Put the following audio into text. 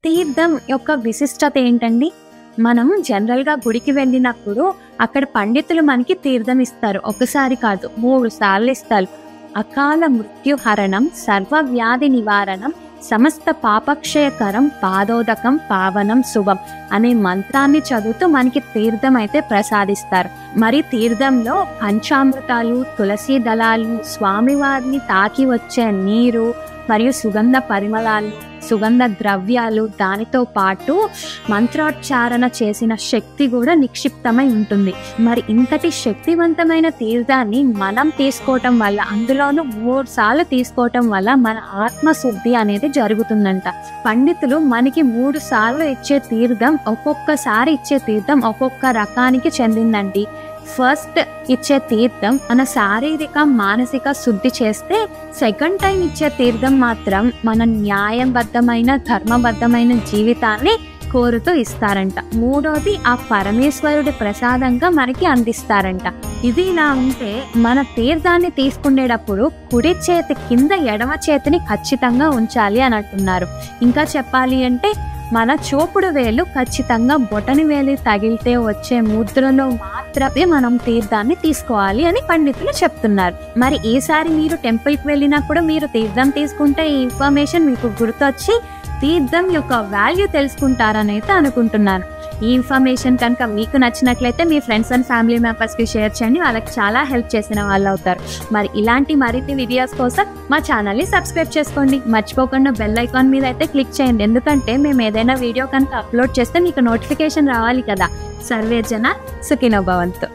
తీర్థం యొక్క విశిష్టత ఏంటండి? మనం జనరల్‌గా గుడికి వెళ్ళినప్పుడు అక్కడ పండితులు మనకి తీర్థం ఇస్తారు. ఒకసారి కాదు 3 సార్లు ఇస్తారు. అకాల మృత్యుహరణం, సర్వవ్యాధి నివారణం, సమస్త పాపక్షయకరం, పాదోదకం, పావనం, శుభం అనే మంత్రాన్ని చదువుతూ మనకి తీర్థం అయితే ప్రసాదిస్తారు. మరి తీర్థంలో పంచామృతాలు, తులసి దళాలు, స్వామివారిని తాకి వచ్చే నీరు మరియు సుగంధ పరిమళాలు, సుగంధ ద్రవ్యాలు, దానితో పాటు మంత్రోచ్చారణ చేసిన శక్తి కూడా నిక్షిప్తమై ఉంటుంది. మరి ఇంతటి శక్తివంతమైన తీర్థాన్ని మనం తీసుకోవటం వల్ల, అందులోనూ 3 సార్లు తీసుకోవటం వల్ల మన ఆత్మశుద్ధి అనేది జరుగుతుందంట. పండితులు మనకి 3 సార్లు ఇచ్చే తీర్థం, ఒక్కొక్కసారి ఇచ్చే తీర్థం ఒక్కొక్క రకానికి చెందిందండి. ఫస్ట్ ఇచ్చే తీర్థం మన శారీరక మానసిక శుద్ధి చేస్తే, సెకండ్ టైం ఇచ్చే తీర్థం మాత్రం మన న్యాయబద్ధమైన ధర్మబద్ధమైన జీవితాన్ని కోరుతూ ఇస్తారంట. మూడోది ఆ పరమేశ్వరుడి ప్రసాదంగా మనకి అందిస్తారంట. ఇది ఇలా ఉంటే మన తీర్థాన్ని తీసుకునేటప్పుడు కుడి చేతి కింద ఎడమ చేతిని ఖచ్చితంగా ఉంచాలి అని అంటున్నారు. ఇంకా చెప్పాలి అంటే మన చూపుడు వేలు ఖచ్చితంగా బొటని వేలు తగిలితే వచ్చే ముద్రలో మాత్రమే మనం తీర్థాన్ని తీసుకోవాలి అని పండితులు చెప్తున్నారు. మరి ఈసారి మీరు టెంపుల్కి వెళ్ళినప్పుడు మీరు తీర్థం తీసుకుంటే ఈ ఇన్ఫర్మేషన్ మీకు గుర్తొచ్చి తీర్థం యొక్క వాల్యూ తెలుసుకుంటారని అయితే అనుకుంటున్నాను. ఈ ఇన్ఫర్మేషన్ కనుక మీకు నచ్చినట్లయితే మీ ఫ్రెండ్స్ అండ్ ఫ్యామిలీ మెంబర్స్కి షేర్ చేయండి. వాళ్ళకి చాలా హెల్ప్ చేసిన వాళ్ళు అవుతారు. మరి ఇలాంటి మరిన్ని వీడియోస్ కోసం మా ఛానల్ని సబ్స్క్రైబ్ చేసుకోండి. మర్చిపోకుండా బెల్ ఐకాన్ మీద అయితే క్లిక్ చేయండి. ఎందుకంటే మేము ఏదైనా వీడియో కనుక అప్లోడ్ చేస్తే మీకు నోటిఫికేషన్ రావాలి కదా. సర్వే జన సుఖినో భవంతు.